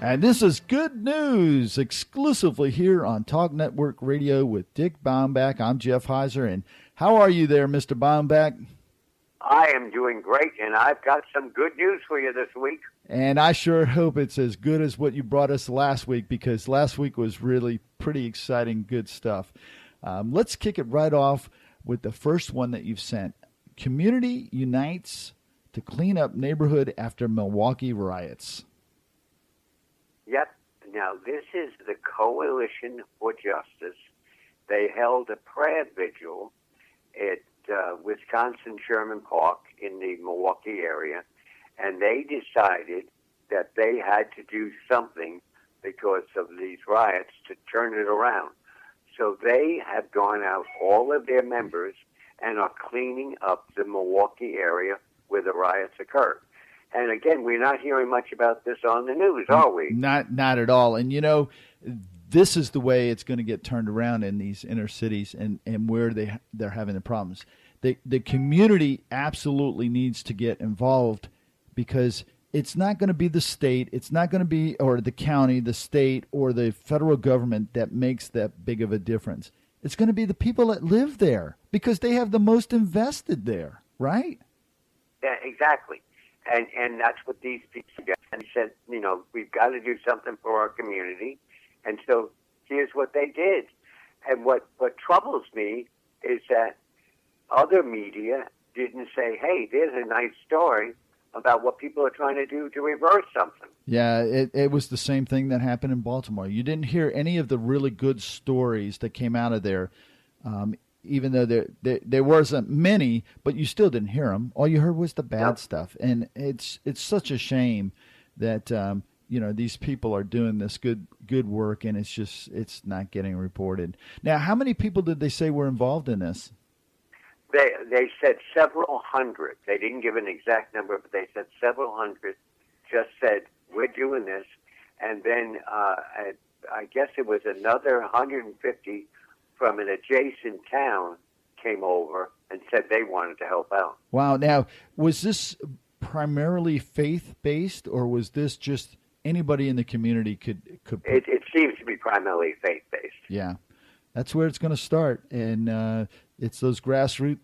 And this is good news exclusively here on Talk Network Radio with Dick Baumbach. I'm Jeff Heiser, and how are you there, Mr. Baumbach? I am doing great, and I've got some good news for you this week. And I sure hope it's as good as what you brought us last week, because last week was really pretty exciting, good stuff. Let's kick it right off with the first one that you've sent. Community unites to clean up neighborhood after Milwaukee riots. Yep. Now, this is the Coalition for Justice. They held a prayer vigil at Wisconsin Sherman Park in the Milwaukee area, and they decided that they had to do something because of these riots to turn it around. So they have gone out, all of their members, and are cleaning up the Milwaukee area where the riots occurred. And again, we're not hearing much about this on the news, are we? Not at all. And, you know, this is the way it's going to get turned around in these inner cities and where they're having the problems. The community absolutely needs to get involved, because it's not going to be the state, it's not going to be, or the county, the state, or the federal government that makes that big of a difference. It's going to be the people that live there, because they have the most invested there, right? Yeah, exactly. And that's what these people did. And they said, you know, we've got to do something for our community. And so here's what they did. And what troubles me is that other media didn't say, hey, there's a nice story about what people are trying to do to reverse something. Yeah, it was the same thing that happened in Baltimore. You didn't hear any of the really good stories that came out of there, even though there wasn't many, but you still didn't hear them. All you heard was the bad stuff. And it's such a shame that you know, these people are doing this good work, and it's not getting reported. Now, how many people did they say were involved in this? They said several hundred. They didn't give an exact number, but they said several hundred just said, we're doing this. And then I guess it was another 150 from an adjacent town came over and said they wanted to help out. Wow. Now, was this primarily faith-based, or was this just anybody in the community could It seems to be primarily faith-based. Yeah. That's where it's going to start. And it's those grassroots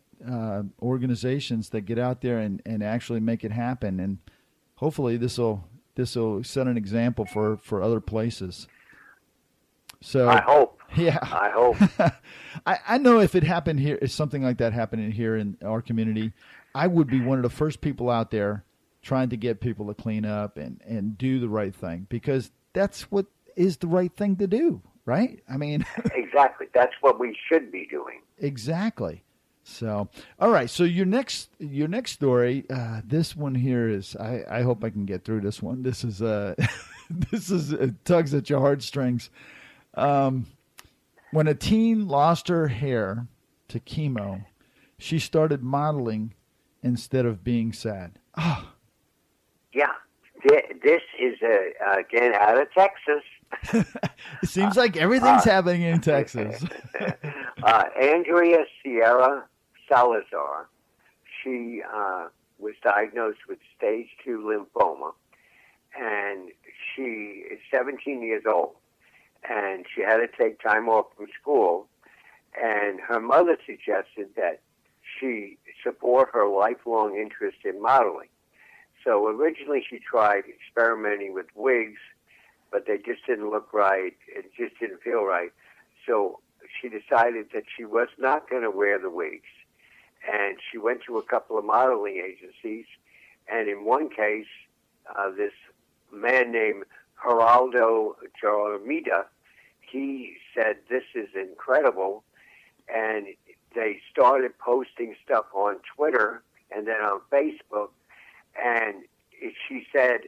organizations that get out there and actually make it happen. And hopefully this will set an example for other places. So I hope. Yeah. I hope. I know if it happened here, if something like that happened here in our community, I would be one of the first people out there trying to get people to clean up and do the right thing, because that's what is the right thing to do, right? I mean, exactly. That's what we should be doing. Exactly. So, all right. So your next story, this one here is, I hope I can get through this one. This is it tugs at your heartstrings. When a teen lost her hair to chemo, she started modeling instead of being sad. Oh. Yeah. This is, again, out of Texas. It seems like everything's happening in Texas. Andrea Sierra Salazar, she was diagnosed with stage 2 lymphoma, and she is 17 years old, and she had to take time off from school, and her mother suggested that she support her lifelong interest in modeling. So originally she tried experimenting with wigs, but they just didn't look right. It just didn't feel right. So she decided that she was not going to wear the wigs. And she went to a couple of modeling agencies. And in one case, this man named Geraldo Jaramida, he said, this is incredible. And they started posting stuff on Twitter and then on Facebook. And she said,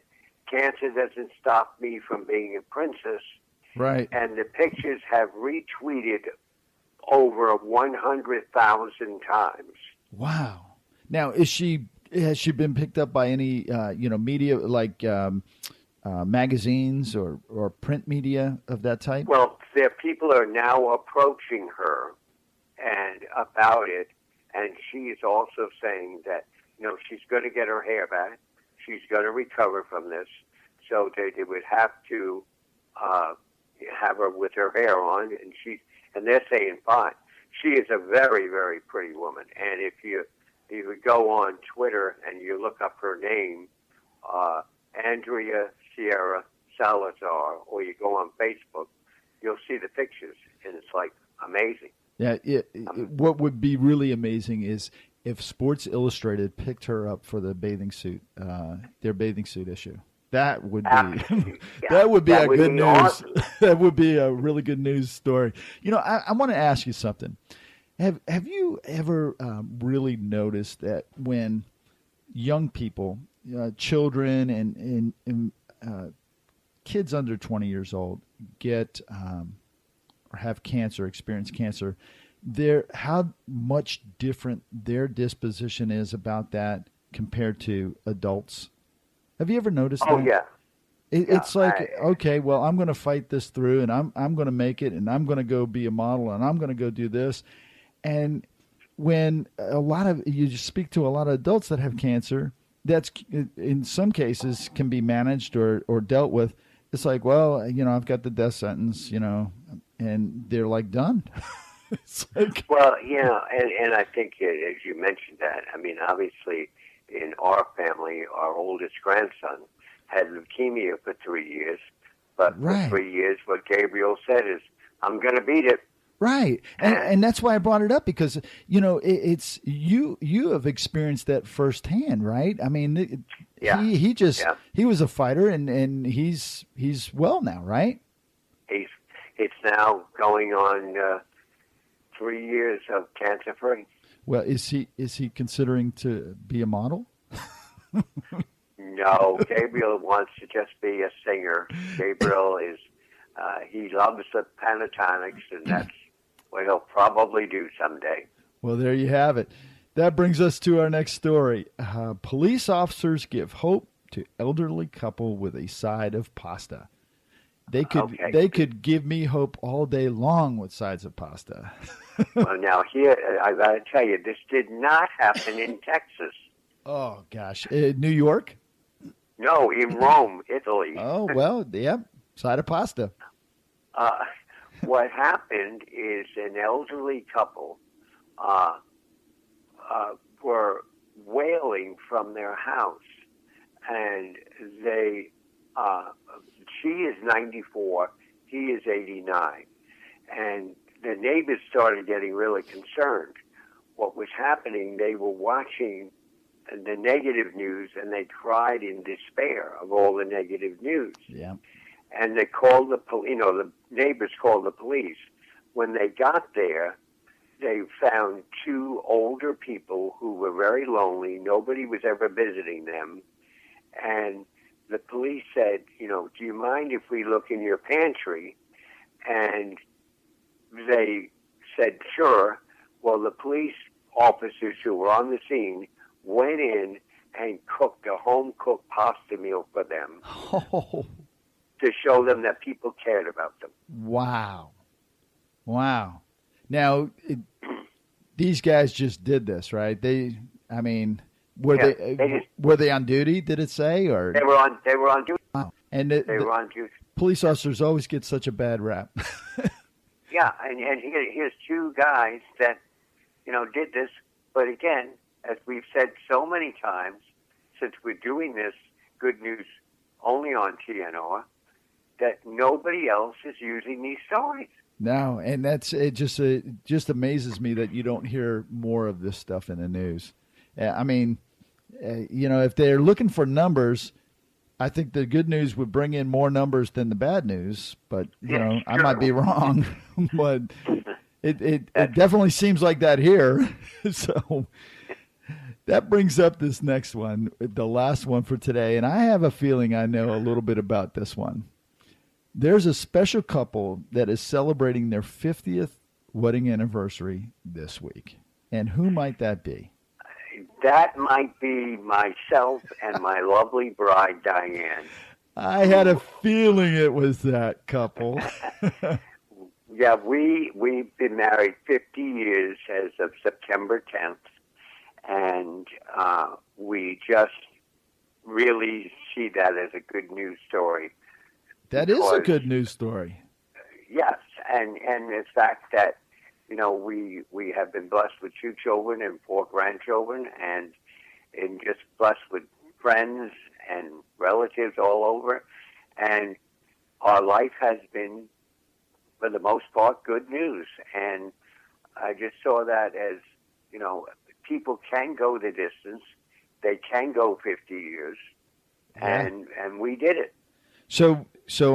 cancer doesn't stop me from being a princess. Right. And the pictures have retweeted over 100,000 times. Wow. Now, has she been picked up by any media like magazines or print media of that type? Well, there people are now approaching her and about it, and she is also saying that she's going to get her hair back. She's going to recover from this. so they would have to have her with her hair on, and they're saying fine. She is a very, very pretty woman, and if you go on Twitter and you look up her name, Andrea Sierra Salazar, or you go on Facebook, you'll see the pictures, and it's like amazing. Yeah, what would be really amazing is if Sports Illustrated picked her up for the bathing suit, their bathing suit issue. That would be that would be a good news. Awesome. That would be a really good news story. I want to ask you something. Have you ever really noticed that when young people, children and kids under 20 years old get or have cancer, experience cancer, how much different their disposition is about that compared to adults? Have you ever noticed that? Oh, yeah. It's like, okay, well, I'm going to fight this through, and I'm going to make it, and I'm going to go be a model, and I'm going to go do this. And when you speak to a lot of adults that have cancer, that's in some cases can be managed or dealt with. It's like, well, I've got the death sentence, and they're like done. It's like, well, and I think as you mentioned that, I mean, obviously in our family, our oldest grandson had leukemia for 3 years, but for 3 years, what Gabriel said is, I'm going to beat it. Right, and that's why I brought it up, because it's you have experienced that firsthand, right? I mean, he was a fighter, and he's well now, right? It's now going on 3 years of cancer free. Well, is he considering to be a model? No, Gabriel wants to just be a singer. Gabriel is he loves the pentatonics, and that's what he'll probably do someday. Well, there you have it. That brings us to our next story. Police officers give hope to elderly couple with a side of pasta. They could give me hope all day long with sides of pasta. Well, now here, I got to tell you, this did not happen in Texas. Oh, gosh. New York? No, in Rome, Italy. Oh, well, yeah, side of pasta. What happened is an elderly couple were wailing from their house, and she is 94, he is 89, and the neighbors started getting really concerned. What was happening, they were watching the negative news, and they cried in despair of all the negative news. Yeah. And they called the neighbors called the police. When they got there, they found two older people who were very lonely. Nobody was ever visiting them. And the police said, do you mind if we look in your pantry? And they said, sure. Well, the police officers who were on the scene went in and cooked a home-cooked pasta meal for them to show them that people cared about them. Wow. Now, these guys just did this, right? Were they on duty? Did it say, or they were on duty? Wow. And they were on duty. Police officers always get such a bad rap. Yeah, and here's two guys that did this, but again, as we've said so many times, since we're doing this good news only on TNR, that nobody else is using these stories. No, and it just amazes me that you don't hear more of this stuff in the news. I mean, if they're looking for numbers, I think the good news would bring in more numbers than the bad news. But Sure. I might be wrong, but it definitely seems like that here. So that brings up this next one, the last one for today, and I have a feeling I know a little bit about this one. There's a special couple that is celebrating their 50th wedding anniversary this week. And who might that be? That might be myself and my lovely bride, Diane. I had a feeling it was that couple. Yeah, we've been married 50 years as of September 10th. And we just really see that as a good news story. That is a good news story. Yes, and the fact that we have been blessed with 2 children and 4 grandchildren, and just blessed with friends and relatives all over, and our life has been, for the most part, good news. And I just saw that as, people can go the distance, they can go 50 years, and we did it. So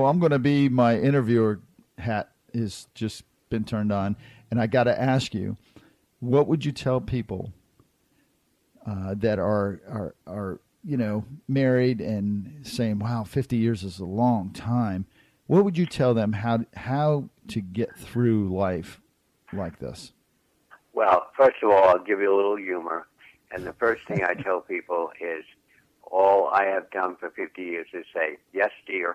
I'm going to be, my interviewer hat is just been turned on, and I got to ask you, what would you tell people that are married and saying, wow, 50 years is a long time? What would you tell them how to get through life like this? Well, first of all, I'll give you a little humor. And the first thing I tell people is, all I have done for 50 years is say, yes, dear.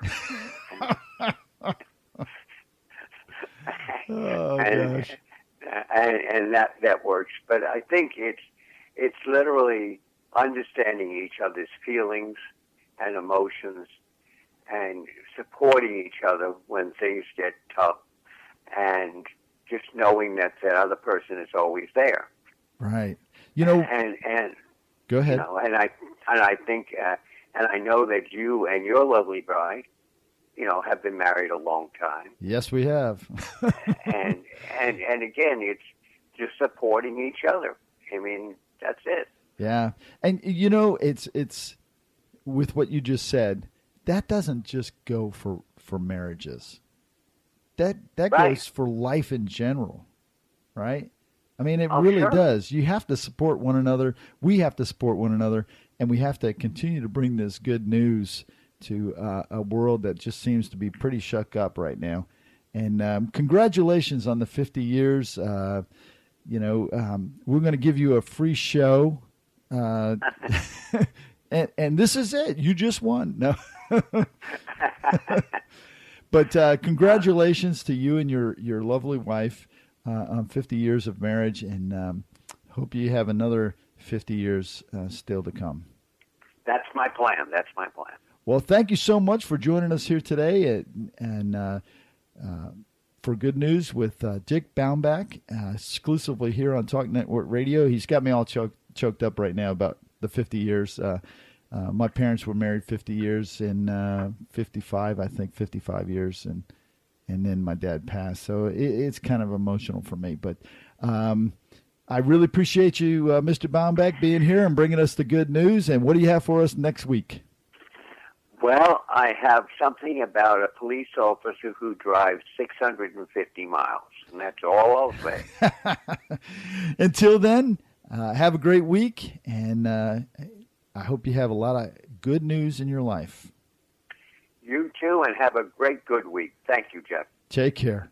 Gosh. And that works. But I think it's literally understanding each other's feelings and emotions and supporting each other when things get tough, and just knowing that the other person is always there. Right. And go ahead. And I think and I know that you and your lovely bride, have been married a long time. Yes, we have. and again, it's just supporting each other. I mean, that's it. Yeah. And it's with what you just said, that doesn't just go for marriages. That Right. goes for life in general, right? I mean, it really sure. does. You have to support one another. We have to support one another, and we have to continue to bring this good news to a world that just seems to be pretty shook up right now. And congratulations on the 50 years. We're going to give you a free show. And this is it. You just won. No. But congratulations to you and your lovely wife on 50 years of marriage, and hope you have another 50 years still to come. That's my plan. Well, thank you so much for joining us here today, and for Good News with Dick Baumbach, exclusively here on Talk Network Radio. He's got me all choked up right now about the 50 years. My parents were married 50 years, and 55 years, and then my dad passed. So it's kind of emotional for me. But I really appreciate you, Mr. Baumbach, being here and bringing us the good news. And what do you have for us next week? Well, I have something about a police officer who drives 650 miles, and that's all I'll say. Until then, have a great week, and I hope you have a lot of good news in your life. You too, and have a great, good week. Thank you, Jeff. Take care.